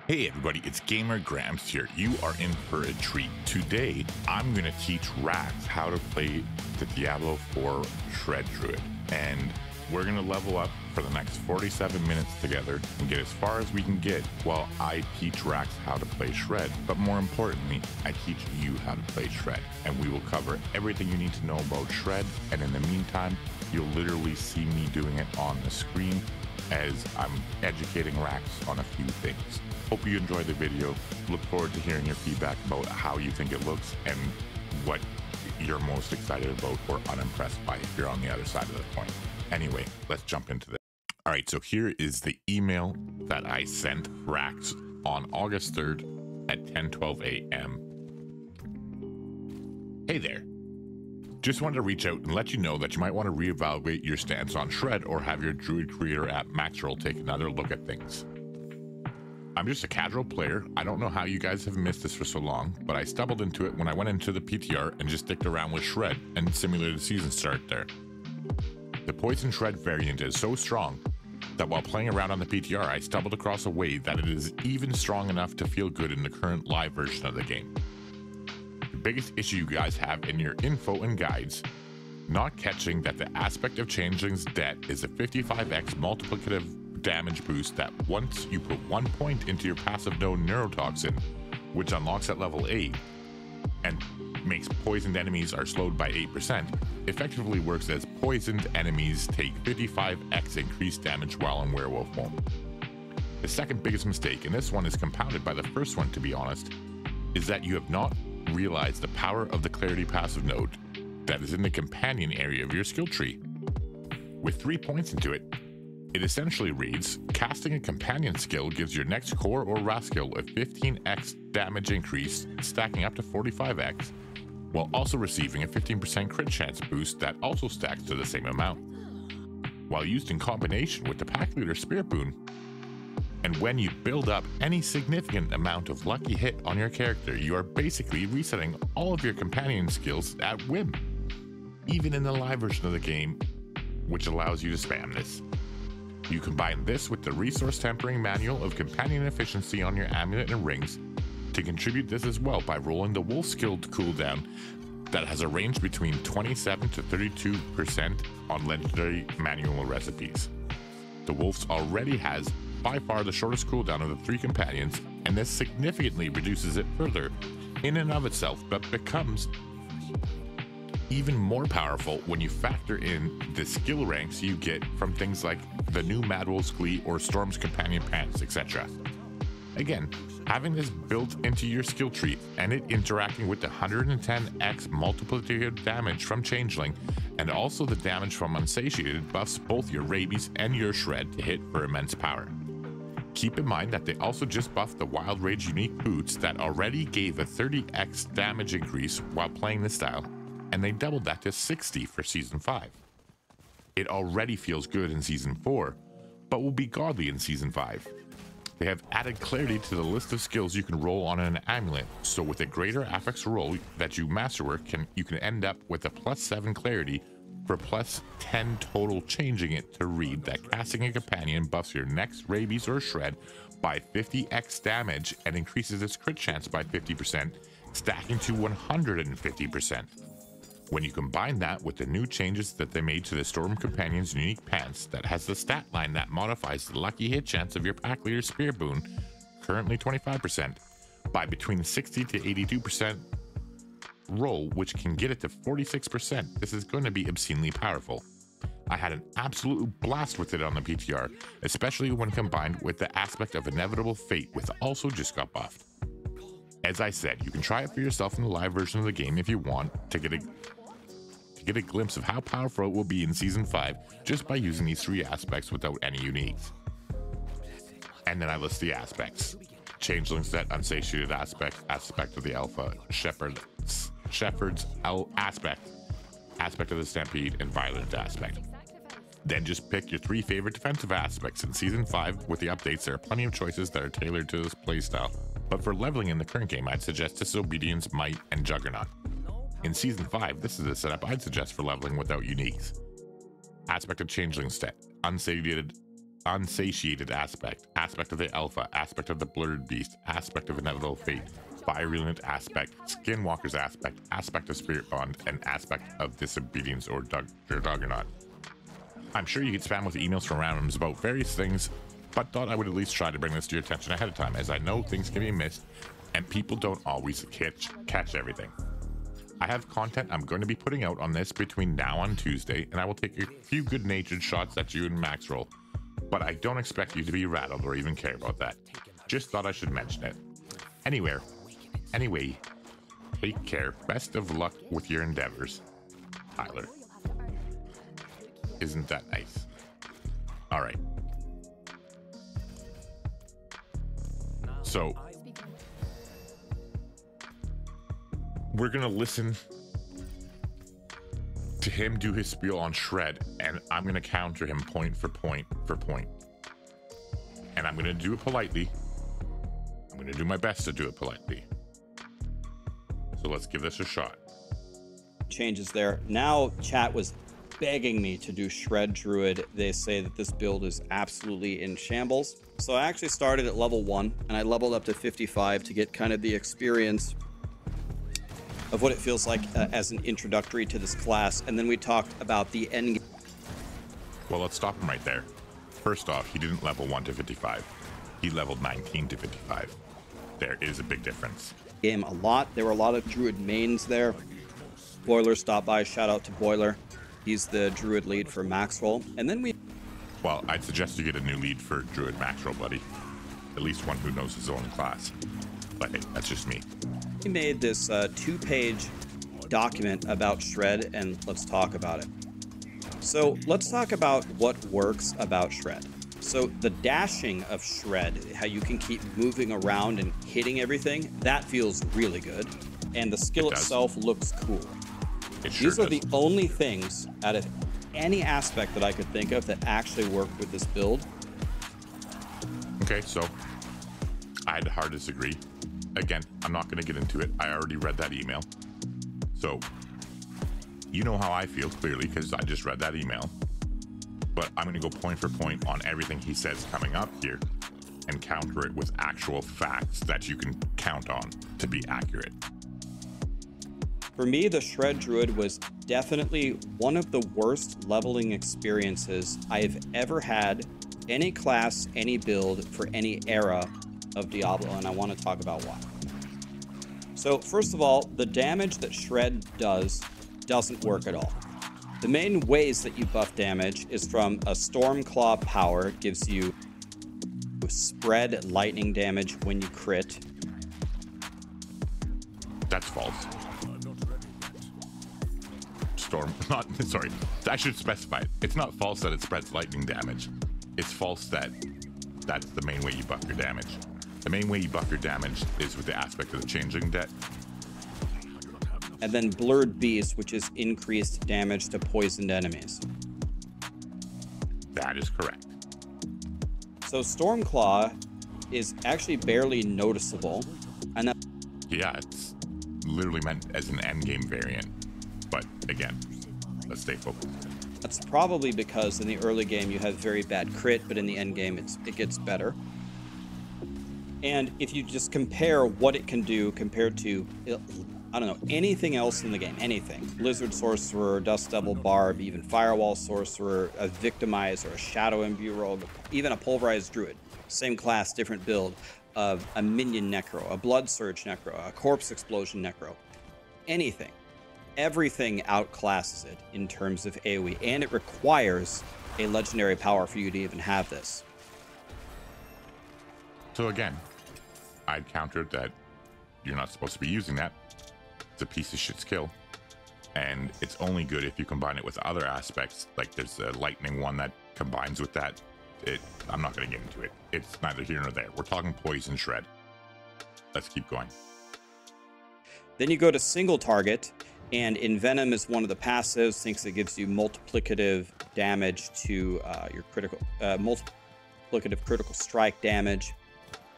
Hey everybody, it's Gamer Gramps here. You are in for a treat. Today, I'm going to teach Rax how to play the Diablo 4 Shred Druid. And we're going to level up for the next 47 minutes together and get as far as we can get while I teach Rax how to play Shred. But more importantly, I teach you how to play Shred. And we will cover everything you need to know about Shred. And in the meantime, you'll literally see me doing it on the screen as I'm educating Rax on a few things. Hope you enjoyed the video. Look forward to hearing your feedback about how you think it looks and what you're most excited about or unimpressed by if you're on the other side of the coin. Anyway, let's jump into this. All right, so here is the email that I sent Rax on August 3rd at 10:12 a.m. Hey there. Just wanted to reach out and let you know that you might want to reevaluate your stance on Shred or have your Druid Creator app Maxroll take another look at things. I'm just a casual player. I don't know how you guys have missed this for so long, but I stumbled into it when I went into the PTR and just sticked around with Shred and simulated season start there. The Poison Shred variant is so strong that while playing around on the PTR, I stumbled across a way that it is even strong enough to feel good in the current live version of the game. The biggest issue you guys have in your info and guides, not catching that the aspect of Changeling's debt is a 55x multiplicative damage boost that once you put 1 point into your passive node Neurotoxin, which unlocks at level 8 and makes poisoned enemies are slowed by 8%, effectively works as poisoned enemies take 55x increased damage while in werewolf form. The second biggest mistake, and this one is compounded by the first one to be honest, is that you have not realized the power of the Clarity passive node that is in the companion area of your skill tree. With 3 points into it, it essentially reads, casting a companion skill gives your next core or wrath skill a 15x damage increase, stacking up to 45x, while also receiving a 15% crit chance boost that also stacks to the same amount. While used in combination with the Pack Leader Spirit Boon, and when you build up any significant amount of lucky hit on your character, you are basically resetting all of your companion skills at whim, even in the live version of the game, which allows you to spam this. You combine this with the resource tempering manual of companion efficiency on your amulet and rings to contribute this as well by rolling the wolf skill cooldown that has a range between 27 to 32% on legendary manual recipes. The wolf's already has by far the shortest cooldown of the 3 companions, and this significantly reduces it further in and of itself, but becomes even more powerful when you factor in the skill ranks you get from things like the new Mad Wolf's Glee or Storm's Companion Pants, etc. Again, having this built into your skill tree and it interacting with the 110x multiplicative damage from Changeling and also the damage from Unsatiated buffs both your Rabies and your Shred to hit for immense power. Keep in mind that they also just buffed the Wild Rage unique boots that already gave a 30x damage increase while playing this style, and they doubled that to 60 for Season 5. It already feels good in Season 4, but will be godly in Season 5. They have added clarity to the list of skills you can roll on an amulet, so with a greater affix roll that you masterwork, you can end up with a +7 clarity for +10 total, changing it to read that casting a companion buffs your next Rabies or Shred by 50x damage and increases its crit chance by 50%, stacking to 150%. When you combine that with the new changes that they made to the Storm Companion's unique pants that has the stat line that modifies the lucky hit chance of your Pack Leader Spirit Boon, currently 25%, by between 60 to 82% roll, which can get it to 46%, this is going to be obscenely powerful. I had an absolute blast with it on the PTR, especially when combined with the aspect of Inevitable Fate, which also just got buffed. As I said, you can try it for yourself in the live version of the game if you want to get a glimpse of how powerful it will be in Season 5 just by using these 3 aspects without any uniques. And then I list the aspects. Changeling's Debt, Unsatiated aspect of the Alpha, Shepherd's aspect of the Stampede, and Violent aspect. Then just pick your 3 favorite defensive aspects. In Season 5, with the updates, there are plenty of choices that are tailored to this playstyle, but for leveling in the current game, I'd suggest Disobedience, Might, and Juggernaut. In Season 5, this is a setup I'd suggest for leveling without uniques. Aspect of Changeling Stat, Unsatiated Unsatiated aspect, aspect of the Alpha, aspect of the Blurred Beast, aspect of Inevitable Fate, Virulent aspect, Skinwalker's aspect, aspect of Spirit Bond, and aspect of Disobedience or Juggernaut. I'm sure you get spam with emails from randoms about various things, but thought I would at least try to bring this to your attention ahead of time, as I know things can be missed, and people don't always catch everything. I have content I'm going to be putting out on this between now and Tuesday, and I will take a few good-natured shots at you and Maxroll, but I don't expect you to be rattled or even care about that. Just thought I should mention it. Anyway, take care. Best of luck with your endeavors, Tyler. Isn't that nice? All right. So, we're going to listen to him do his spiel on Shred, and I'm going to counter him point for point for point. And I'm going to do it politely. I'm going to do my best to do it politely. So let's give this a shot. Changes there. Now chat was begging me to do Shred Druid. They say that this build is absolutely in shambles. So I actually started at level 1 and I leveled up to 55 to get kind of the experience of what it feels like as an introductory to this class. And then we talked about the end game. Well, let's stop him right there. First off, he didn't level 1 to 55. He leveled 19 to 55. There is a big difference. Game a lot. There were a lot of Druid mains there. Boiler stopped by. Shout out to Boiler. He's the Druid lead for Maxroll. And then we... Well, I'd suggest you get a new lead for Druid Maxroll, buddy. At least one who knows his own class. But hey, that's just me. We made this 2-page document about Shred, and let's talk about it. So let's talk about what works about Shred. So the dashing of Shred, how you can keep moving around and hitting everything, that feels really good. And the skill itself looks cool. These are the only things out of any aspect that I could think of that actually work with this build. Okay, so I'd hard disagree. Again, I'm not going to get into it. I already read that email. So you know how I feel clearly because I just read that email. But I'm going to go point for point on everything he says coming up here and counter it with actual facts that you can count on to be accurate. For me, the Shred Druid was definitely one of the worst leveling experiences I've ever had, any class, any build, for any era of Diablo, and I want to talk about why. So first of all, the damage that Shred does doesn't work at all. The main ways that you buff damage is from a Stormclaw power, gives you spread lightning damage when you crit. That's false. Sorry, I should specify it. It's not false that it spreads lightning damage. It's false that that's the main way you buff your damage. The main way you buff your damage is with the aspect of the Changeling deck. And then Blurred Beast, which is increased damage to poisoned enemies. That is correct. So Stormclaw is actually barely noticeable. And that yeah, it's literally meant as an endgame variant. But again, let's stay focused. That's probably because in the early game you have very bad crit, but in the end game it gets better. And if you just compare what it can do compared to, I don't know, anything else in the game, anything. Blizzard Sorcerer, Dust Devil Barb, even Firewall Sorcerer, a Victimizer, a Shadow Imbue Rogue, even a Pulverized Druid. Same class, different build. A Minion Necro, a Blood Surge Necro, a Corpse Explosion Necro. Anything. Everything outclasses it in terms of AoE, and it requires a legendary power for you to even have this. So again, I'd counter that you're not supposed to be using that. It's a piece of shit skill, and it's only good if you combine it with other aspects. Like there's a lightning one that combines with that. I'm not going to get into it. It's neither here nor there. We're talking poison Shred. Let's keep going. Then you go to single target, and Envenom is one of the passives. Thinks it gives you multiplicative damage to your critical, multiplicative critical strike damage.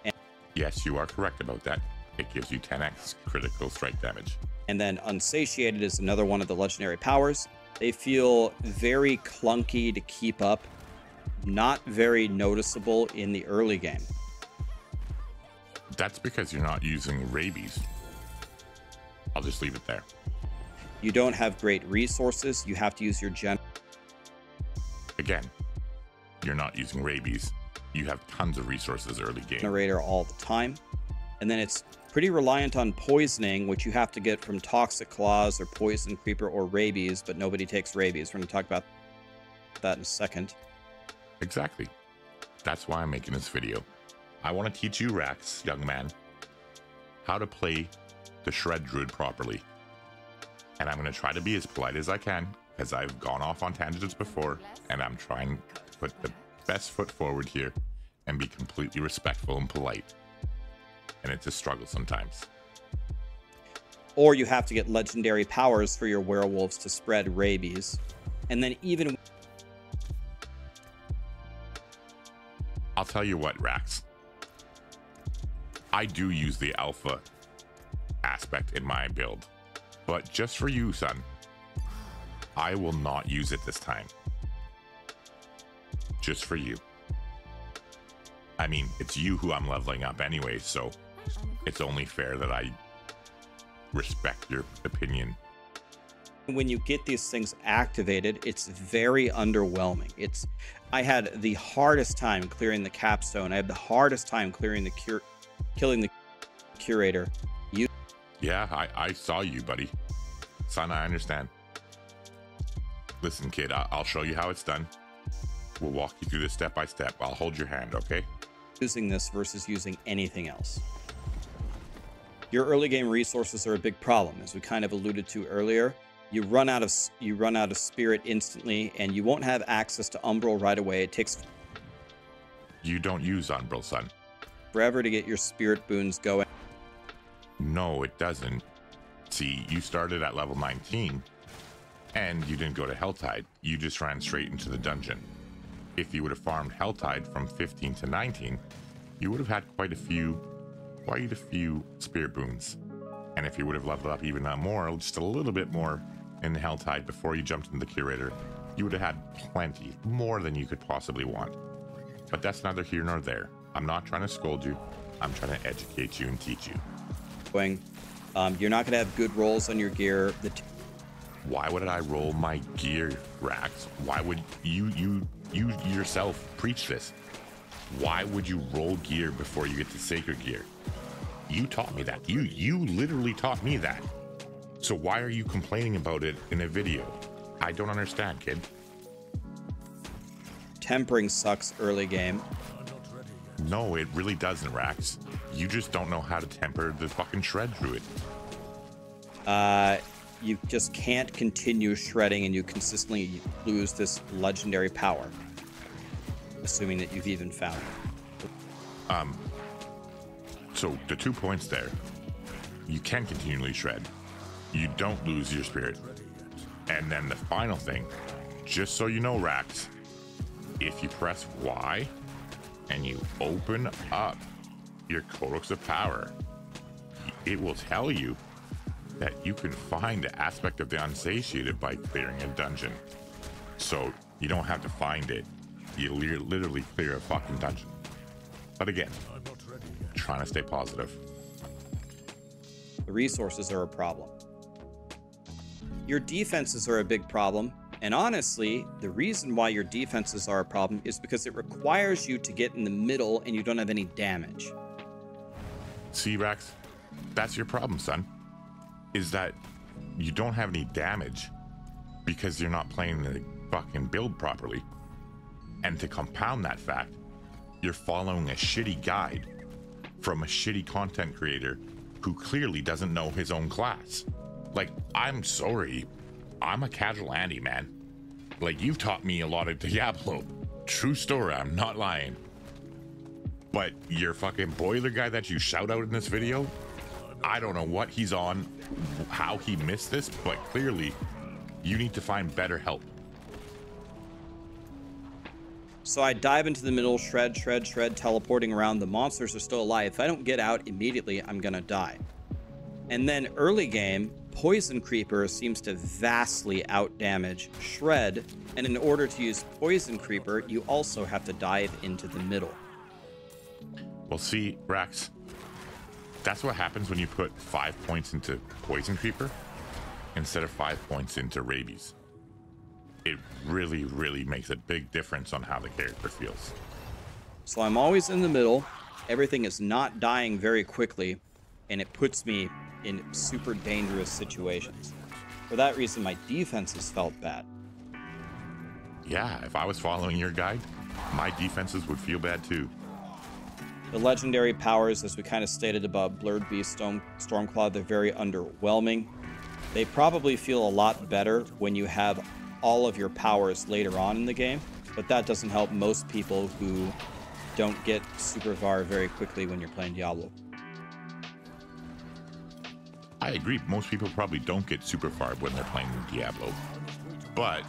And yes, you are correct about that. It gives you 10x critical strike damage. And then Unsatiated is another one of the legendary powers. They feel very clunky to keep up not very noticeable in the early game. That's because you're not using rabies. I'll just leave it there. You don't have great resources. You have to use your Again, you're not using rabies. You have tons of resources early game. generator all the time. And then it's pretty reliant on poisoning, which you have to get from toxic claws or poison creeper or rabies, but nobody takes rabies. We're going to talk about that in a second. Exactly. That's why I'm making this video. I want to teach you, Rax, young man, how to play the Shred Druid properly. And I'm going to try to be as polite as I can, because I've gone off on tangents before, and I'm trying to put the best foot forward here and be completely respectful and polite. And it's a struggle sometimes. Or you have to get legendary powers for your werewolves to spread rabies. And then even... I'll tell you what, Rax. I do use the alpha aspect in my build. But just for you, son, I will not use it this time. Just for you. I mean, it's you who I'm leveling up anyway, so it's only fair that I respect your opinion. when you get these things activated, it's very underwhelming. I had the hardest time clearing the capstone. I had the hardest time clearing the killing the curator. Yeah, I saw you, buddy. Son, I understand. Listen, kid, I'll show you how it's done. We'll walk you through this step by step. I'll hold your hand, okay? Using this versus using anything else. Your early game resources are a big problem, as we kind of alluded to earlier. You run out of spirit instantly, and you won't have access to Umbral right away. It takes... You don't use Umbral, son. Forever to get your spirit boons going. No, it doesn't. See, you started at level 19, and you didn't go to Helltide. You just ran straight into the dungeon. If you would have farmed Helltide from 15 to 19, you would have had quite a few spirit boons. And if you would have leveled up even more, just a little bit more in Helltide before you jumped into the Curator, you would have had plenty, more than you could possibly want. But that's neither here nor there. I'm not trying to scold you. I'm trying to educate you and teach you. You're not going to have good rolls on your gear. Why would I roll my gear, Rax? Why would you yourself preach this? Why would you roll gear before you get to sacred gear? You taught me that. You literally taught me that. So why are you complaining about it in a video? I don't understand, kid. Tempering sucks early game. No, it really doesn't, Rax. You just don't know how to temper the fucking Shred Druid. You just can't continue shredding, and you consistently lose this legendary power. Assuming that you've even found it. So the 2 points there. You can continually shred. You don't lose your spirit. And then the final thing, just so you know, Rax, if you press Y and you open up your Codex of Power, it will tell you that you can find the aspect of the Unsatiated by clearing a dungeon. So you don't have to find it. You literally clear a fucking dungeon. But again, trying to stay positive. The resources are a problem. Your defenses are a big problem. And honestly, the reason why your defenses are a problem is because it requires you to get in the middle and you don't have any damage. See, Rax, that's your problem, son. Is that you don't have any damage because you're not playing the fucking build properly. And to compound that fact, you're following a shitty guide from a shitty content creator who clearly doesn't know his own class. Like, I'm sorry, I'm a casual Andy, man. Like, you've taught me a lot of Diablo. True story, I'm not lying. But your fucking boiler guy that you shout out in this video, I don't know what he's on, how he missed this, but clearly you need to find better help. So I dive into the middle, shred, teleporting around. The monsters are still alive. If I don't get out immediately, I'm gonna die. And then early game, Poison Creeper seems to vastly outdamage Shred, and in order to use Poison Creeper, you also have to dive into the middle. Well, see, Rax, that's what happens when you put 5 points into Poison Creeper instead of 5 points into Rabies. It really, really makes a big difference on how the character feels. So I'm always in the middle. Everything is not dying very quickly, and it puts me in super dangerous situations. For that reason, my defenses felt bad. Yeah, if I was following your guide, my defenses would feel bad too. The legendary powers, as we kind of stated above, Blurred Beast, Stormclaw, they're very underwhelming. They probably feel a lot better when you have all of your powers later on in the game, but that doesn't help most people who don't get Super VAR very quickly when you're playing Diablo. I agree, most people probably don't get Super VAR when they're playing Diablo, but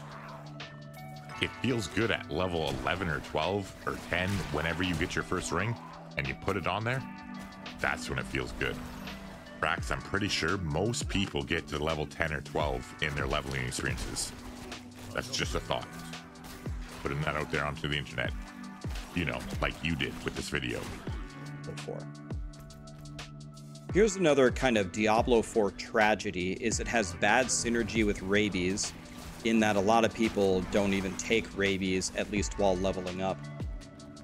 it feels good at level 11 or 12 or 10 whenever you get your first ring and you put it on there. That's when it feels good. Rax, I'm pretty sure most people get to level 10 or 12 in their leveling experiences. That's just a thought. Putting that out there onto the internet. You know, like you did with this video. Before. Here's another kind of Diablo 4 tragedy, is it has bad synergy with Rabies, in that a lot of people don't even take Rabies, at least while leveling up.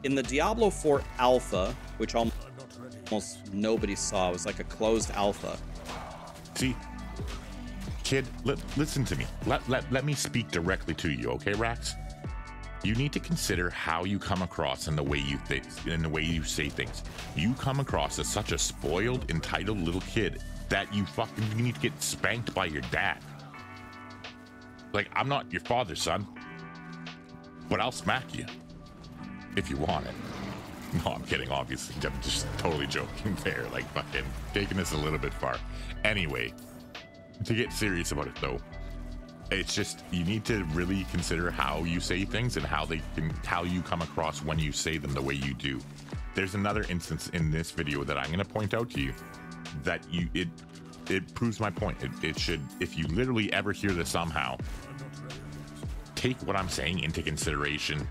In the Diablo 4 alpha, which almost nobody saw, it was like a closed alpha. See, kid, listen to me. Let me speak directly to you, okay, Rax? You need to consider how you come across and the way you think, and the way you say things. You come across as such a spoiled, entitled little kid that you need to get spanked by your dad. Like, I'm not your father, son, but I'll smack you if you want it. No, I'm kidding, obviously. I'm just totally joking there, like fucking taking this a little bit far. Anyway, to get serious about it though, it's just, you need to really consider how you say things and how you come across when you say them the way you do. There's another instance in this video that I'm going to point out to you that it proves my point. It should, if you literally ever hear this somehow, take what I'm saying into consideration,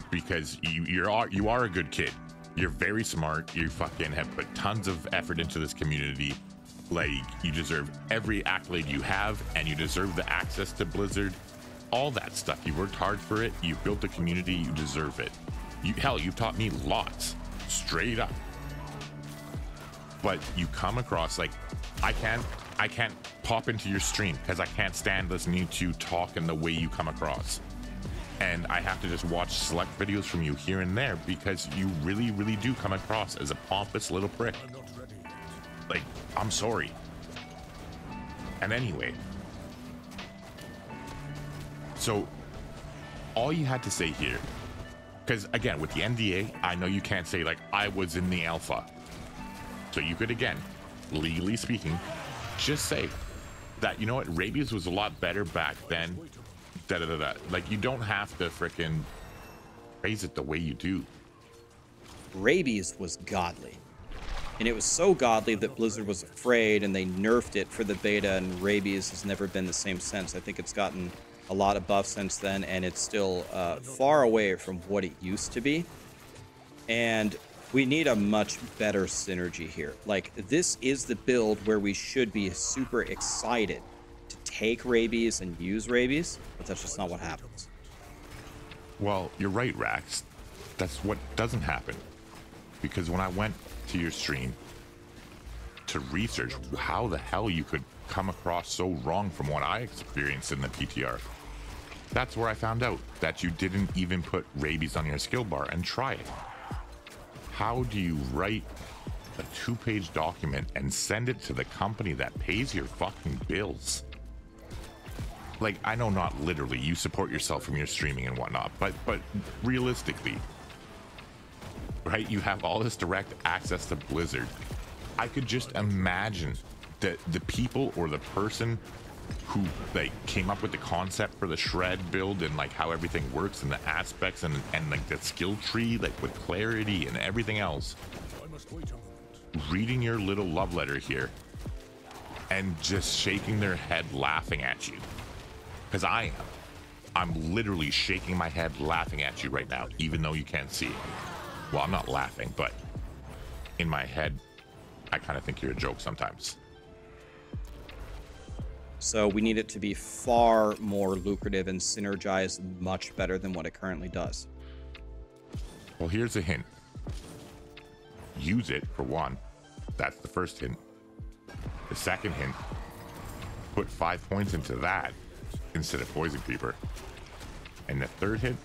because you are a good kid. You're very smart. You fucking have put tons of effort into this community. Like, you deserve every accolade you have, and you deserve the access to Blizzard. All that stuff. You worked hard for it. You built a community. You deserve it. Hell, you've taught me lots. Straight up. But you come across like, I can't pop into your stream because I can't stand listening to you talk and the way you come across. And I have to just watch select videos from you here and there because you really, really do come across as a pompous little prick. Like, I'm sorry. And anyway, so all you had to say here, because again, with the NDA, I know you can't say like, I was in the alpha. So you could, again, legally speaking, just say that, you know what, Rabies was a lot better back then. Like, you don't have to frickin' phrase it the way you do. Rabies was godly. And it was so godly that Blizzard was afraid and they nerfed it for the beta, and Rabies has never been the same since. I think it's gotten a lot of buffs since then, and it's still far away from what it used to be. And we need a much better synergy here. Like, this is the build where we should be super excited to take Rabies and use Rabies, but that's just not what happens. Well, you're right, Rax. That's what doesn't happen. Because when I went to your stream to research how the hell you could come across so wrong from what I experienced in the PTR, that's where I found out that you didn't even put Rabies on your skill bar and try it. How do you write a 2-page document and send it to the company that pays your fucking bills? Like, I know not literally, you support yourself from your streaming and whatnot, but realistically, right, you have all this direct access to Blizzard. I could just imagine that the people or the person who like came up with the concept for the Shred build and like how everything works and the aspects and like the skill tree, like with clarity and everything else, reading your little love letter here and just shaking their head laughing at you. Because I am. I'm literally shaking my head laughing at you right now, even though you can't see it. Well, I'm not laughing, but in my head, I kind of think you're a joke sometimes. So we need it to be far more lucrative and synergize much better than what it currently does. Well, here's a hint. Use it, for one. That's the first hint. The second hint, put 5 points into that instead of Poison Creeper. And the third hint,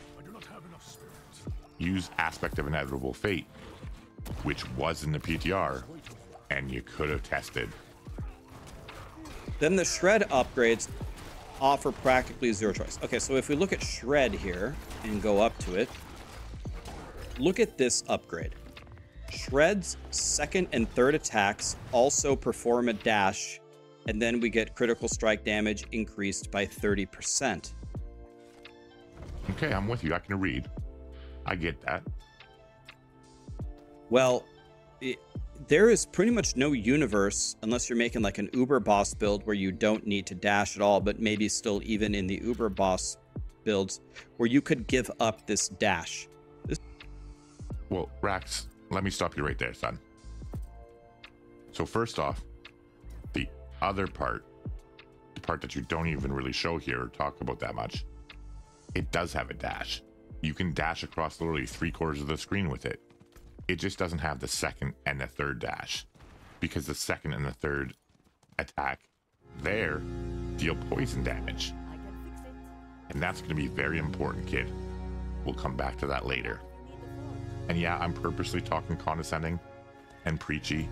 use Aspect of Inevitable Fate, which was in the PTR, and you could have tested. Then the Shred upgrades offer practically zero choice. Okay, so if we look at Shred here and go up to it, look at this upgrade. Shred's second and third attacks also perform a dash, and then we get critical strike damage increased by 30%. Okay, I'm with you. I can read. I get that. Well, there is pretty much no universe, unless you're making like an Uber boss build where you don't need to dash at all, but maybe still even in the Uber boss builds, where you could give up this dash. Well, Rax, let me stop you right there, son. So first off, the other part, the part that you don't even really show here or talk about that much, it does have a dash. You can dash across literally 3/4 of the screen with it. It just doesn't have the second and the third dash, because the second and the third attack there deal poison damage. And that's going to be very important, kid. We'll come back to that later. And yeah, I'm purposely talking condescending and preachy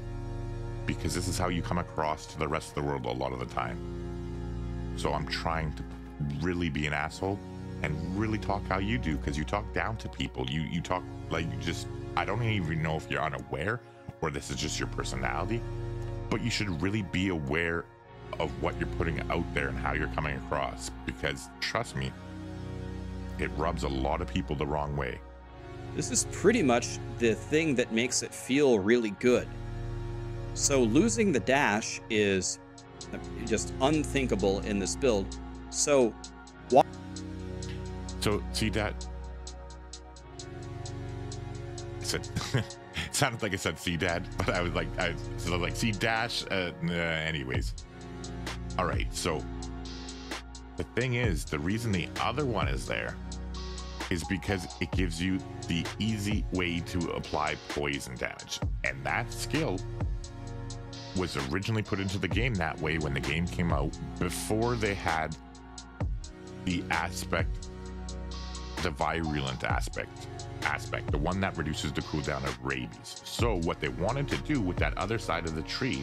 because this is how you come across to the rest of the world a lot of the time. So I'm trying to really be an asshole and really talk how you do, because you talk down to people. You talk like you just, I don't even know if you're unaware or this is just your personality, but you should really be aware of what you're putting out there and how you're coming across, because trust me, it rubs a lot of people the wrong way. This is pretty much the thing that makes it feel really good. So losing the dash is just unthinkable in this build. So why? So see that? I said, it sounded like I said see dad, but I was like, see dash. Anyways, all right. So the thing is, the reason the other one is there is because it gives you the easy way to apply poison damage, and that skill was originally put into the game that way when the game came out, before they had the aspect, the virulent aspect, the one that reduces the cooldown of rabies. So what they wanted to do with that other side of the tree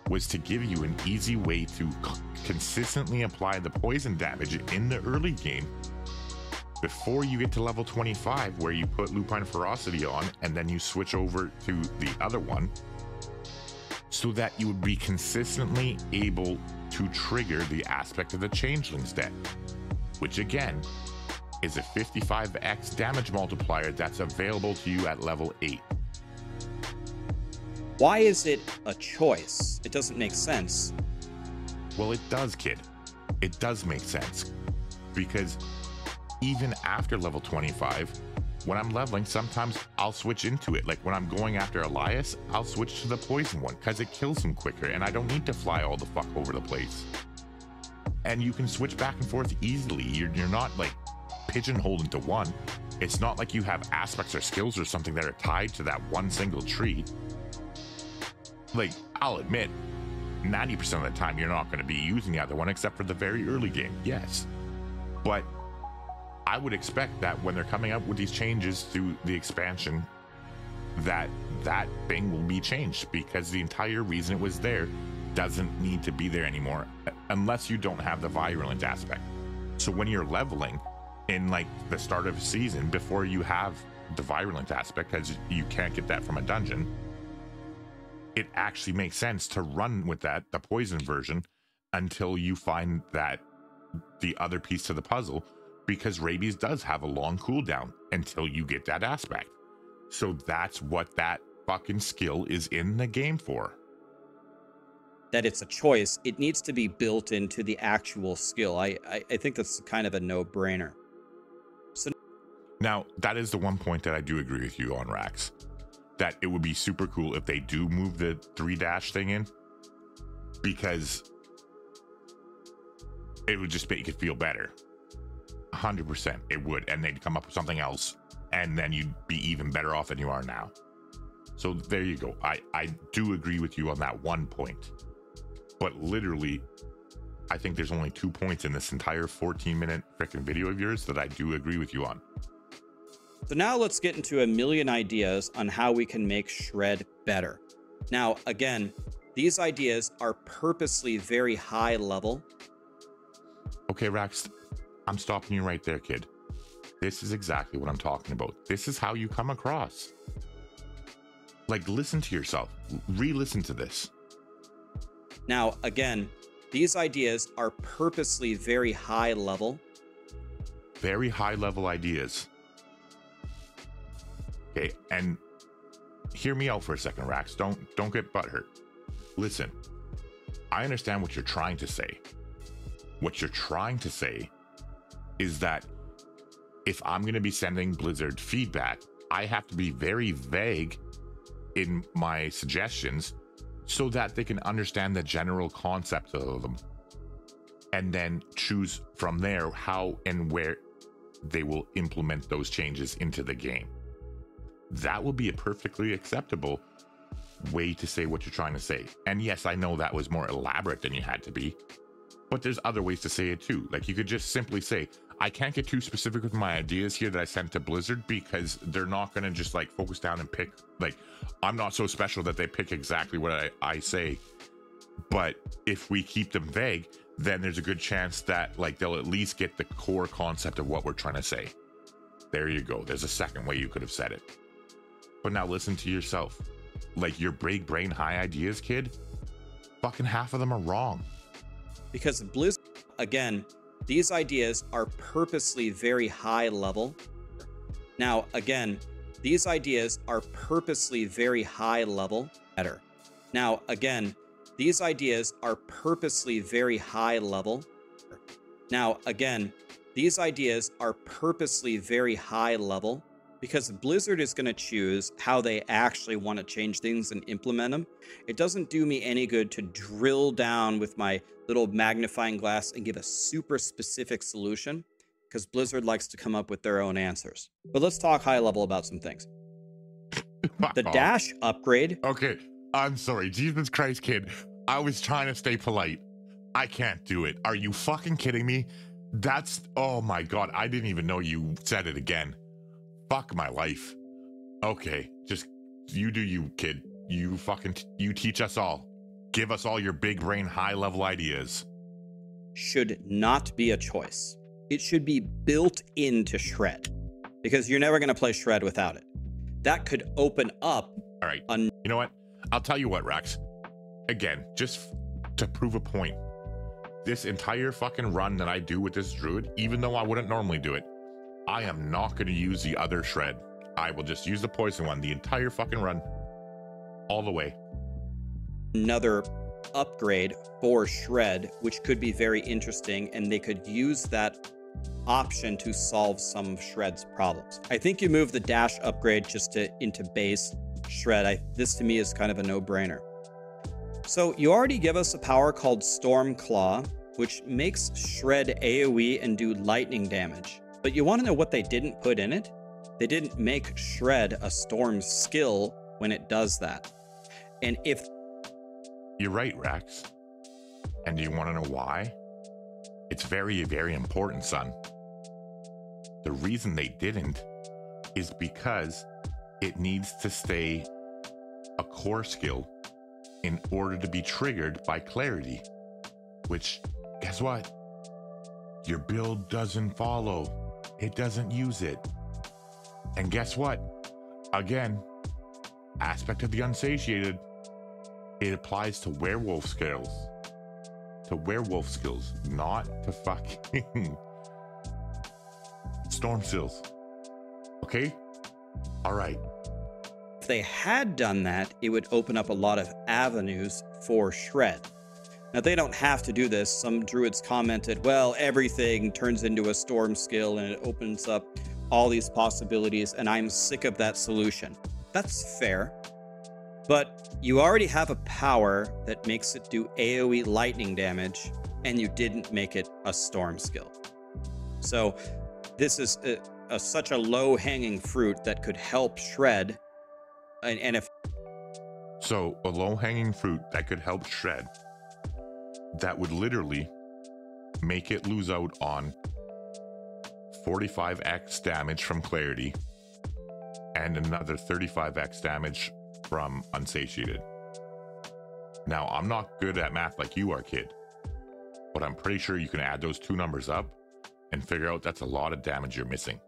was to give you an easy way to consistently apply the poison damage in the early game before you get to level 25, where you put Lupine Ferocity on and then you switch over to the other one, so that you would be consistently able to trigger the aspect of the Changeling's deck, which again is a 55x damage multiplier that's available to you at level 8. Why is it a choice? It doesn't make sense. Well, it does, kid. It does make sense, because even after level 25, when I'm leveling, sometimes I'll switch into it. Like when I'm going after Elias, I'll switch to the poison one because it kills him quicker and I don't need to fly all the fuck over the place. And you can switch back and forth easily. You're not like pigeonholed into one. It's not like you have aspects or skills or something that are tied to that one single tree. Like, I'll admit, 90% of the time you're not going to be using the other one except for the very early game, yes. But I would expect that when they're coming up with these changes through the expansion, that thing will be changed, because the entire reason it was there doesn't need to be there anymore unless you don't have the virulent aspect. So when you're leveling in like the start of a season, before you have the virulent aspect, because you can't get that from a dungeon, it actually makes sense to run with that, the poison version, until you find that the other piece to the puzzle, because rabies does have a long cooldown until you get that aspect. So that's what that fucking skill is in the game for. that it's a choice. It needs to be built into the actual skill. I think that's kind of a no-brainer. So now, that is the one point that I do agree with you on, Rax. That it would be super cool if they do move the 3- thing in, because it would just make it feel better. 100% it would, and they'd come up with something else, and then you'd be even better off than you are now. So there you go. I do agree with you on that one point, but literally I think there's only 2 points in this entire 14-minute freaking video of yours that I do agree with you on. So now let's get into a million ideas on how we can make Shred better. Now, again, these ideas are purposely very high level. Okay, Rax, I'm stopping you right there, kid. This is exactly what I'm talking about. This is how you come across. Like, listen to yourself. Re-listen to this. Now, again, these ideas are purposely very high level. Very high level ideas. Okay, and hear me out for a second, Rax. Don't get butthurt. Listen, I understand what you're trying to say. What you're trying to say is that if I'm going to be sending Blizzard feedback, I have to be very vague in my suggestions so that they can understand the general concept of them, and then choose from there how and where they will implement those changes into the game. That would be a perfectly acceptable way to say what you're trying to say. And yes, I know that was more elaborate than you had to be, but there's other ways to say it too. Like, you could just simply say, I can't get too specific with my ideas here that I sent to Blizzard, because they're not going to just like focus down and pick, like, I'm not so special that they pick exactly what I say. But if we keep them vague, then there's a good chance that like they'll at least get the core concept of what we're trying to say. There you go. There's a second way you could have said it. But now listen to yourself. Like, your big brain high ideas, kid, fucking half of them are wrong. Because Blizzard, again, these ideas are purposely very high level. Now, again, these ideas are purposely very high level. Better. Now, again, these ideas are purposely very high level. Now, again, these ideas are purposely very high level, because Blizzard is going to choose how they actually want to change things and implement them. It doesn't do me any good to drill down with my little magnifying glass and give a super specific solution, because Blizzard likes to come up with their own answers. But let's talk high level about some things. The dash upgrade. Okay, I'm sorry. Jesus Christ, kid. I was trying to stay polite. I can't do it. Are you fucking kidding me? That's, oh my God. I didn't even know you said it again. Fuck my life. Okay, just you do you, kid. You fucking, you teach us all. Give us all your big brain high level ideas. Should not be a choice. It should be built into Shred, because you're never going to play Shred without it. That could open up. All right. You know what? I'll tell you what, Rax. Again, just to prove a point, this entire fucking run that I do with this druid, even though I wouldn't normally do it, I am not going to use the other Shred. I will just use the poison one the entire fucking run, all the way. Another upgrade for Shred, which could be very interesting, and they could use that option to solve some of Shred's problems. I think you move the dash upgrade just into base Shred. This to me is kind of a no-brainer. So you already give us a power called Storm Claw, which makes Shred AoE and do lightning damage. But you want to know what they didn't put in it? They didn't make Shred a storm skill when it does that. And if... You're right, Rax. And do you want to know why? It's very, very important, son. The reason they didn't is because it needs to stay a core skill in order to be triggered by Clarity. Which, guess what? Your build doesn't follow. It doesn't use it. And guess what? Again, aspect of the unsatiated. It applies to werewolf skills. To werewolf skills, not to fucking storm skills. Okay? All right. If they had done that, it would open up a lot of avenues for Shred. Now, they don't have to do this. Some druids commented, well, everything turns into a storm skill and it opens up all these possibilities, and I'm sick of that solution. That's fair. But you already have a power that makes it do AoE lightning damage, and you didn't make it a storm skill. So this is such a low-hanging fruit that could help Shred. And if So a low-hanging fruit that could help Shred, that would literally make it lose out on 45x damage from Clarity and another 35x damage from Unsatiated. Now, I'm not good at math like you are, kid, but I'm pretty sure you can add those two numbers up and figure out that's a lot of damage you're missing.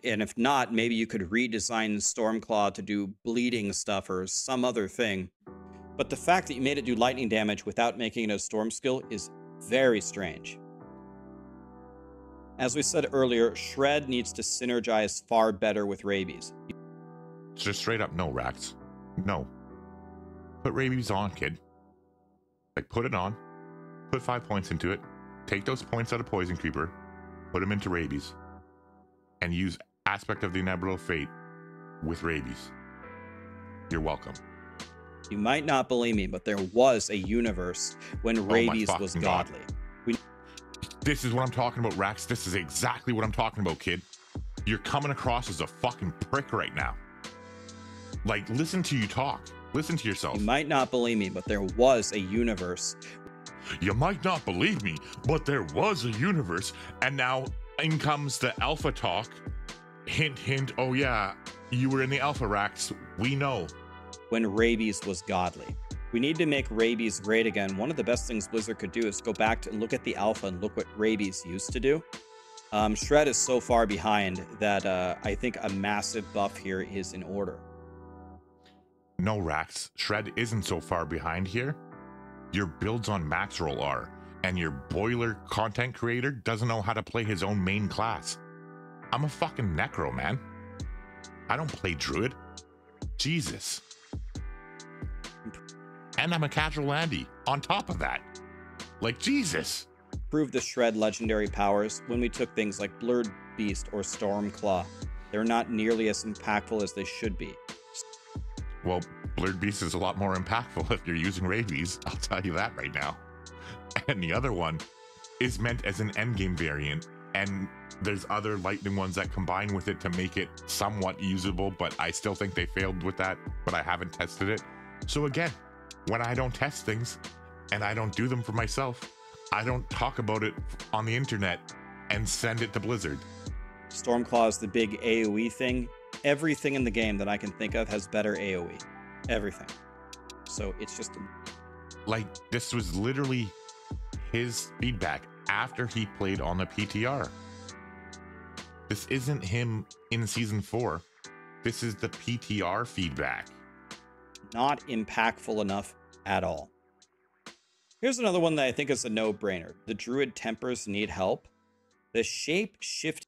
And if not, maybe you could redesign Stormclaw to do bleeding stuff or some other thing. But the fact that you made it do lightning damage without making it a storm skill is very strange. As we said earlier, Shred needs to synergize far better with Rabies. Just straight up no, Rax. No. Put Rabies on, kid. Like, put it on. Put 5 points into it. Take those points out of Poison Creeper. Put them into Rabies. And use Aspect of the Inevitable Fate with Rabies. You're welcome. You might not believe me, but there was a universe when Rabies was godly. This is what I'm talking about, Rax. This is exactly what I'm talking about, kid. You're coming across as a fucking prick right now. Like, listen to you talk. Listen to yourself. You might not believe me, but there was a universe. You might not believe me, but there was a universe. And now in comes the alpha talk. Hint, hint. Oh, yeah, you were in the alpha, Rax. We know. When Rabies was godly. We need to make Rabies great again. One of the best things Blizzard could do is go back and look at the alpha and look what Rabies used to do. Shred is so far behind that I think a massive buff here is in order. No, Rax. Shred isn't so far behind here. Your builds on max roll are, and your boiler content creator doesn't know how to play his own main class. I'm a fucking Necro, man. I don't play Druid. Jesus. And I'm a casual Andy on top of that. Like, Jesus. Prove the Shred legendary powers when we took things like Blurred Beast or Stormclaw. They're not nearly as impactful as they should be. Well, Blurred Beast is a lot more impactful if you're using Rabies. I'll tell you that right now. And the other one is meant as an endgame variant. And there's other lightning ones that combine with it to make it somewhat usable, but I still think they failed with that, but I haven't tested it. So again, when I don't test things and I don't do them for myself, I don't talk about it on the internet and send it to Blizzard. Stormclaw is the big AoE thing. Everything in the game that I can think of has better AoE. Everything. So it's just... Like, this was literally his feedback after he played on the PTR. This isn't him in Season 4. This is the PTR feedback. Not impactful enough at all. Here's another one that I think is a no-brainer. The Druid Tempers need help. The shape shift.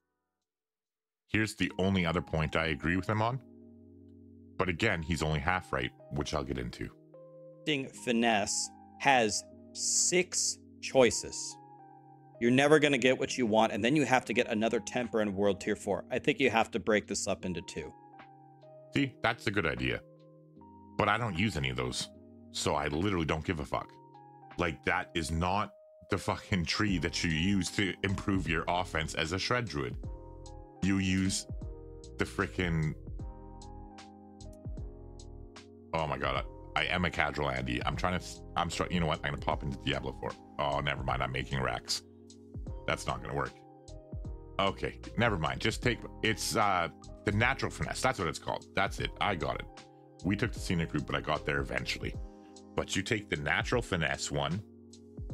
Here's the only other point I agree with him on. But again, he's only half right, which I'll get into. Finesse has 6 choices. You're never going to get what you want, and then you have to get another Temper in World Tier 4. I think you have to break this up into 2. See, that's a good idea. But I don't use any of those, so I literally don't give a fuck. Like, that is not the fucking tree that you use to improve your offense as a Shred Druid. You use the freaking... Oh my god, I am a casual Andy. You know what? I'm gonna pop into Diablo 4. Oh, never mind, I'm making Rax. That's not gonna work. Okay, never mind. Just take... It's the Natural Finesse. That's what it's called. That's it. I got it. We took the Scenic route, but I got there eventually. But you take the Natural Finesse one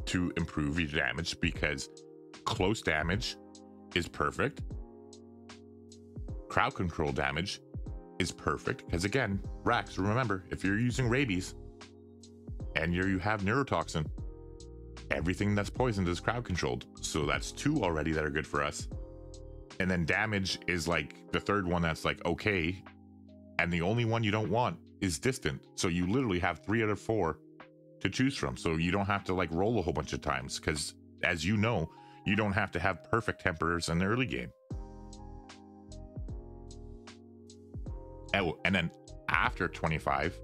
to improve your damage because close damage is perfect. Crowd control damage is perfect because, again, Rax, remember, if you're using Rabies and you have Neurotoxin, everything that's poisoned is crowd controlled. So that's 2 already that are good for us. And then damage is like the third one that's like okay. And the only one you don't want is distant. So you literally have 3 out of 4 to choose from, so you don't have to like roll a whole bunch of times, because as you know, you don't have to have perfect tempers in the early game. Oh, and then after 25,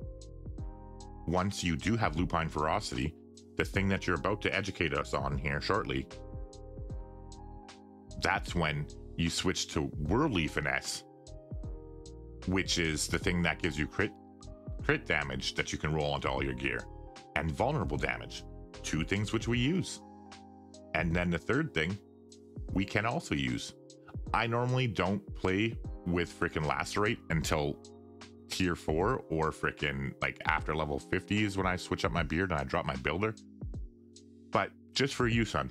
once you do have lupine ferocity, the thing that you're about to educate us on here shortly, that's when you switch to worldly finesse, which is the thing that gives you crit damage that you can roll onto all your gear, and vulnerable damage, 2 things which we use. And then the third thing we can also use. I normally don't play with freaking lacerate until tier 4 or freaking like after level 50 is when I switch up my beard and I drop my builder. But just for you, son,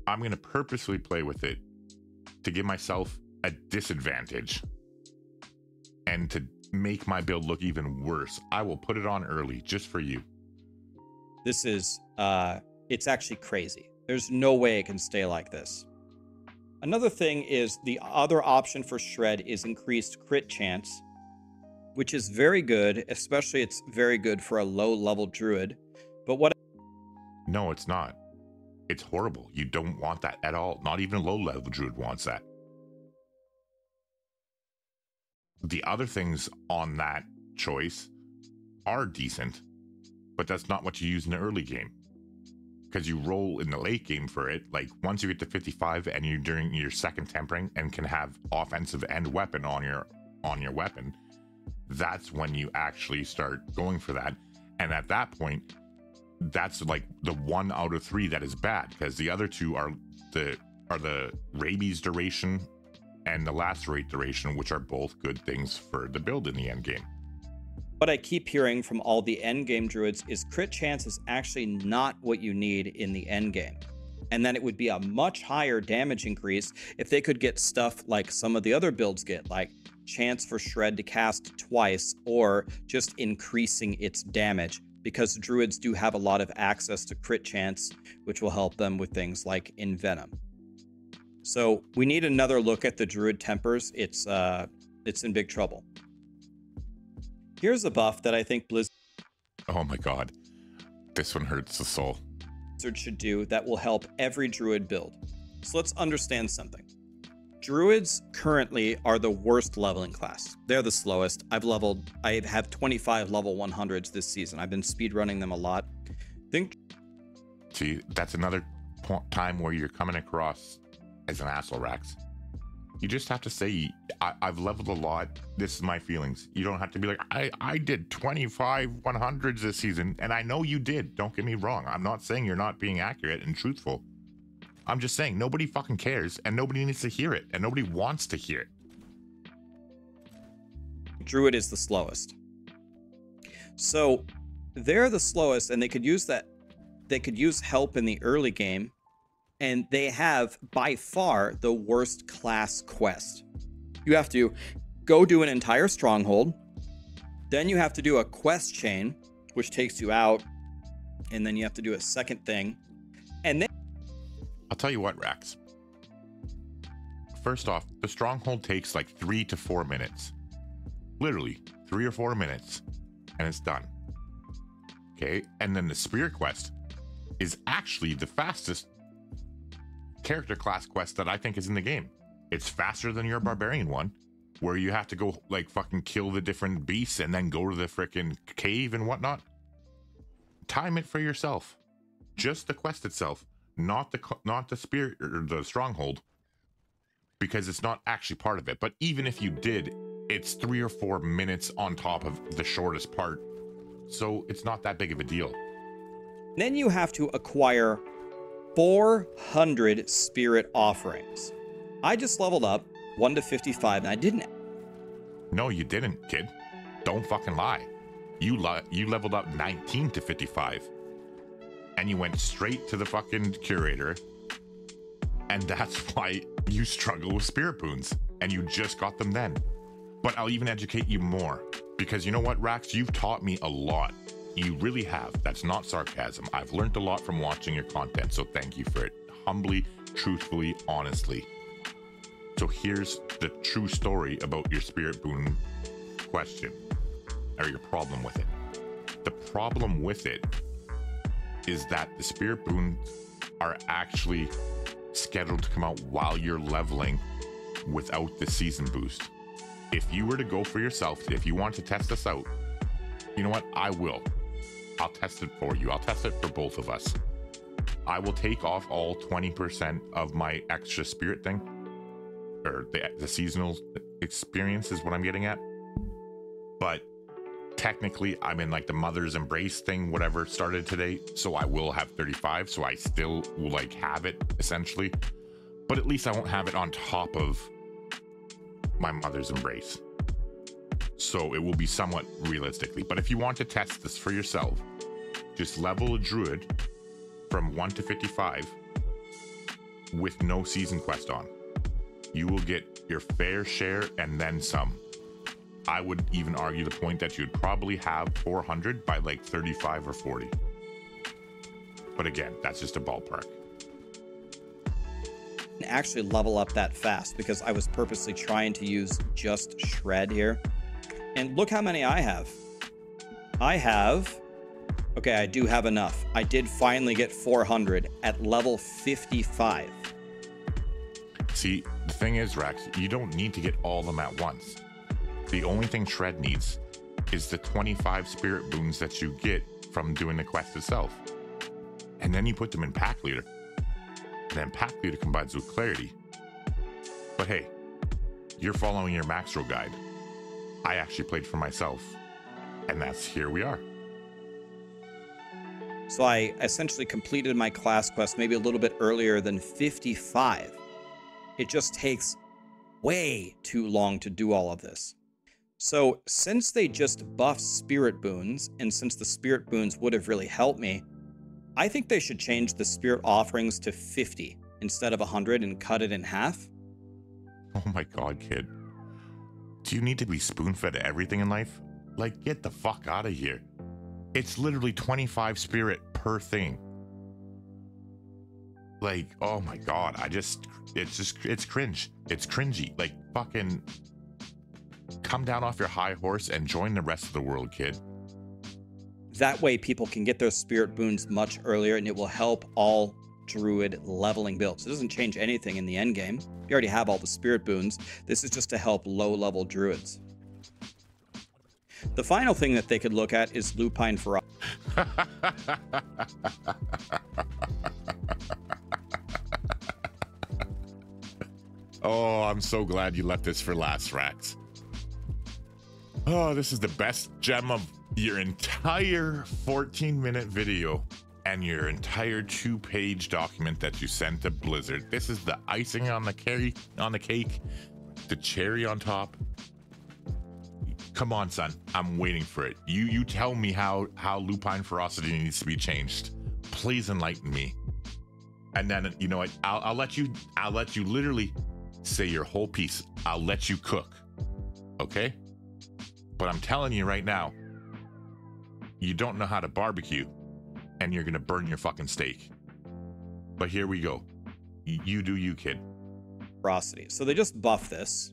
I'm going to purposely play with it to give myself a disadvantage and to make my build look even worse. I will put it on early just for you. This is, it's actually crazy. There's no way it can stay like this. Another thing is the other option for Shred is increased crit chance, which is very good, especially it's very good for a low level druid. But what? No, it's not. It's horrible. You don't want that at all. Not even a low level druid wants that. The other things on that choice are decent, but that's not what you use in the early game, because you roll in the late game for it. Like once you get to 55 and you're doing your second tempering and can have offensive and weapon on your weapon, that's when you actually start going for that. And at that point, that's like the 1 out of 3 that is bad, because the other 2 are the rabies duration and the lacerate duration, which are both good things for the build in the end game. What I keep hearing from all the end game druids is crit chance is actually not what you need in the end game, and then it would be a much higher damage increase if they could get stuff like some of the other builds get, like chance for Shred to cast twice, or just increasing its damage, because druids do have a lot of access to crit chance, which will help them with things like Envenom. So we need another look at the druid tempers. It's in big trouble. Here's a buff that I think Blizzard Oh my god, this one hurts the soul. should do that will help every druid build. So let's understand something. Druids currently are the worst leveling class. They're the slowest. I have 25 level 100s this season. I've been speedrunning them a lot. See, that's another time where you're coming across as an asshole, Rax. You just have to say, I've leveled a lot. This is my feelings. You don't have to be like, I did 25 100s this season, and I know you did. Don't get me wrong. I'm not saying you're not being accurate and truthful. I'm just saying nobody fucking cares, and nobody needs to hear it, and nobody wants to hear it. Druid is the slowest. So they're the slowest, and they could use that. They could use help in the early game, and they have by far the worst class quest. You have to go do an entire stronghold, then you have to do a quest chain, which takes you out, and then you have to do a second thing, and then I'll tell you what, Rax. First off, the stronghold takes like 3 to 4 minutes. Literally 3 or 4 minutes, and it's done. Okay, and then the spirit quest is actually the fastest character class quest that I think is in the game. It's faster than your barbarian one, where you have to go like fucking kill the different beasts and then go to the freaking cave and whatnot. Time it for yourself. Just the quest itself, not the spirit or the stronghold, because it's not actually part of it. But even if you did, it's 3 or 4 minutes on top of the shortest part, so it's not that big of a deal. then you have to acquire 400 spirit offerings. I just leveled up 1 to 55, and I didn't. No, you didn't, kid. Don't fucking lie. You leveled up 19 to 55. And you went straight to the fucking curator. And that's why you struggle with spirit boons. And you just got them then. But I'll even educate you more. Because you know what, Rax? You've taught me a lot. You really have. That's not sarcasm. I've learned a lot from watching your content. So thank you for it. Humbly, truthfully, honestly. So here's the true story about your spirit boon question. Or your problem with it. The problem with it is that the spirit boons are actually scheduled to come out while you're leveling without the season boost. If you were to go for yourself, if you want to test this out, you know what? I will. I'll test it for you. I'll test it for both of us. I will take off all 20% of my extra spirit thing, or the seasonal experience is what I'm getting at. But technically, I'm in like the Mother's Embrace thing, whatever started today, so I will have 35, so I still will like have it essentially, but at least I won't have it on top of my Mother's Embrace. So it will be somewhat realistically. But if you want to test this for yourself, just level a druid from 1 to 55 with no season quest on. You will get your fair share and then some. I would even argue the point that you'd probably have 400 by like 35 or 40. But again, that's just a ballpark. Actually level up that fast because I was purposely trying to use just shred here. And look how many I have. Okay, I do have enough. I did finally get 400 at level 55. See, the thing is, Rex, you don't need to get all of them at once. The only thing Shred needs is the 25 spirit boons that you get from doing the quest itself. And then you put them in Pack Leader. And then Pack Leader combines with Clarity. But hey, you're following your Max Roll guide. I actually played for myself. And that's here we are. So I essentially completed my class quest maybe a little bit earlier than 55. It just takes way too long to do all of this. So since they just buffed spirit boons, and since the spirit boons would have really helped me, I think they should change the spirit offerings to 50 instead of 100 and cut it in half. Oh my god, kid. Do you need to be spoon-fed everything in life? Like, get the fuck out of here. It's literally 25 spirit per thing. Like, oh my god, it's cringe. It's cringy. Like, fucking come down off your high horse and join the rest of the world, kid. That way people can get their spirit boons much earlier, and it will help all druid leveling builds. It doesn't change anything in the end game. You already have all the spirit boons. This is just to help low-level druids. The final thing that they could look at is Lupine Ferocity. Oh, I'm so glad you left this for last, Rax. Oh, this is the best gem of your entire 14-minute video and your entire 2-page document that you sent to Blizzard. This is the icing on the cake, the cherry on top. Come on, son. I'm waiting for it. You tell me how Lupine Ferocity needs to be changed. Please enlighten me. And then, you know what? I'll let you literally say your whole piece. I'll let you cook. Okay? But I'm telling you right now, you don't know how to barbecue, and you're gonna burn your fucking steak. But here we go. You do you, kid. Ferocity. So they just buff this.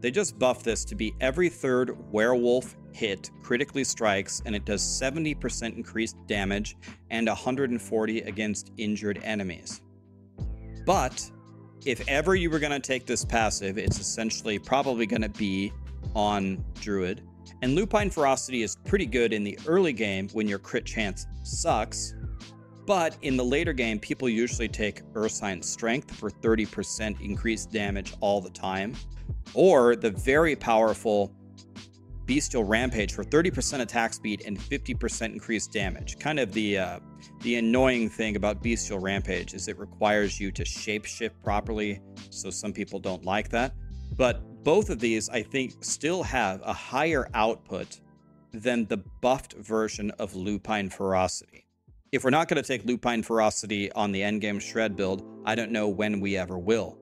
They just buff this to be every third werewolf hit critically strikes, and it does 70% increased damage and 140 against injured enemies. But if ever you were going to take this passive, it's essentially probably going to be on Druid. And Lupine Ferocity is pretty good in the early game when your crit chance sucks. But in the later game, people usually take Ursine Strength for 30% increased damage all the time. Or the very powerful Bestial Rampage for 30% attack speed and 50% increased damage. Kind of the annoying thing about Bestial Rampage is it requires you to shapeshift properly, so some people don't like that. But both of these, I think, still have a higher output than the buffed version of Lupine Ferocity. If we're not going to take Lupine Ferocity on the endgame Shred build, I don't know when we ever will.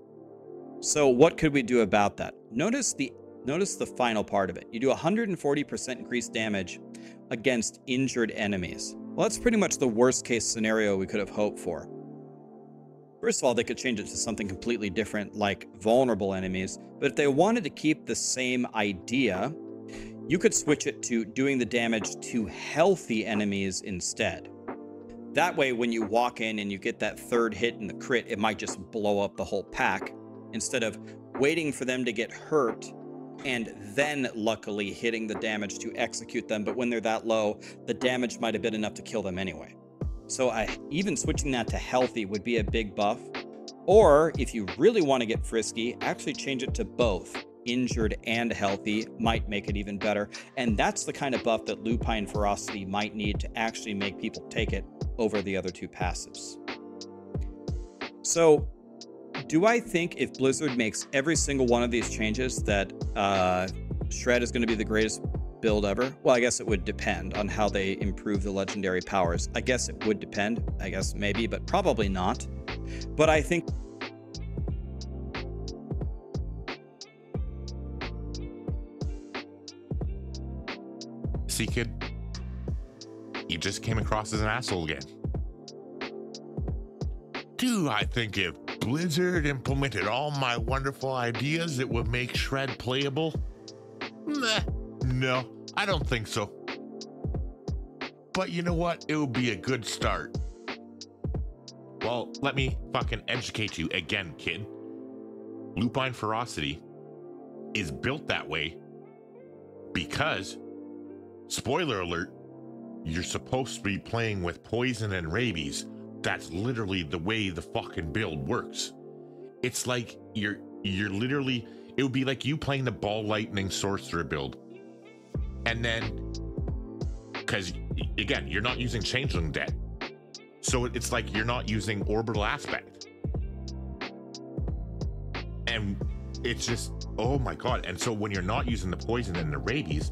So what could we do about that? Notice the final part of it. You do 140% increased damage against injured enemies. Well, that's pretty much the worst case scenario we could have hoped for. First of all, they could change it to something completely different, like vulnerable enemies. But if they wanted to keep the same idea, you could switch it to doing the damage to healthy enemies instead. That way, when you walk in and you get that third hit in the crit, it might just blow up the whole pack instead of waiting for them to get hurt and then luckily hitting the damage to execute them. But when they're that low, the damage might have been enough to kill them anyway. So even switching that to healthy would be a big buff. Or if you really want to get frisky, actually change it to both. Injured and healthy might make it even better. And that's the kind of buff that Lupine Ferocity might need to actually make people take it over the other two passives. So do I think if Blizzard makes every single one of these changes that Shred is going to be the greatest build ever? Well, I guess it would depend on how they improve the legendary powers. I guess it would depend. I guess maybe, but probably not. But I think see, kid, you just came across as an asshole again. Do I think if Blizzard implemented all my wonderful ideas, it would make Shred playable? Meh, no, I don't think so. But you know what? It would be a good start. Well, let me fucking educate you again, kid. Lupine Ferocity is built that way because, spoiler alert, you're supposed to be playing with poison and rabies. That's literally the way the fucking build works. It's like you're literally, it would be like you playing the Ball Lightning Sorcerer build. And then, because again, you're not using Changeling Debt. So it's like you're not using Orbital Aspect. And it's just, oh my God. And so when you're not using the poison and the rabies,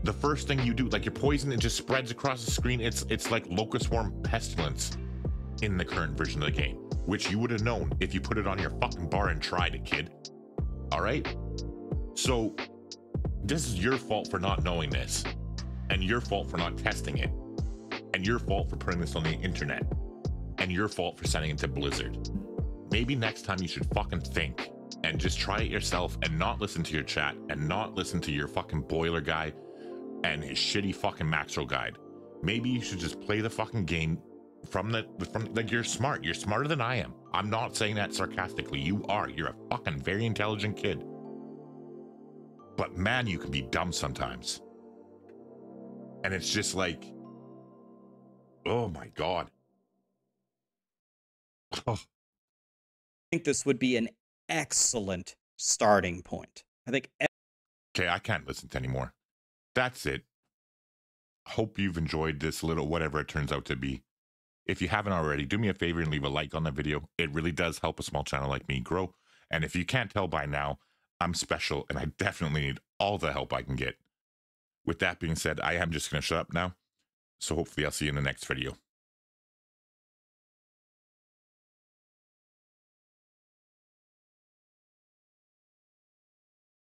the first thing you do, like your poison, it just spreads across the screen. It's like Locust Swarm Pestilence in the current version of the game, which you would have known if you put it on your fucking bar and tried it, kid. All right? So this is your fault for not knowing this, and your fault for not testing it, and your fault for putting this on the internet, and your fault for sending it to Blizzard. Maybe next time you should fucking think and just try it yourself and not listen to your chat and not listen to your fucking boiler guy and his shitty fucking Maxroll guide. Maybe you should just play the fucking game from like, you're smart. You're smarter than I am. I'm not saying that sarcastically. You are. You're a fucking very intelligent kid. But man, you can be dumb sometimes. And it's just like, oh my God. Oh. I think this would be an excellent starting point. I think. Okay, I can't listen to anymore. That's it. Hope you've enjoyed this little whatever it turns out to be. If you haven't already, do me a favor and leave a like on the video. It really does help a small channel like me grow. And if you can't tell by now, I'm special and I definitely need all the help I can get. With that being said, I am just going to shut up now. So hopefully I'll see you in the next video.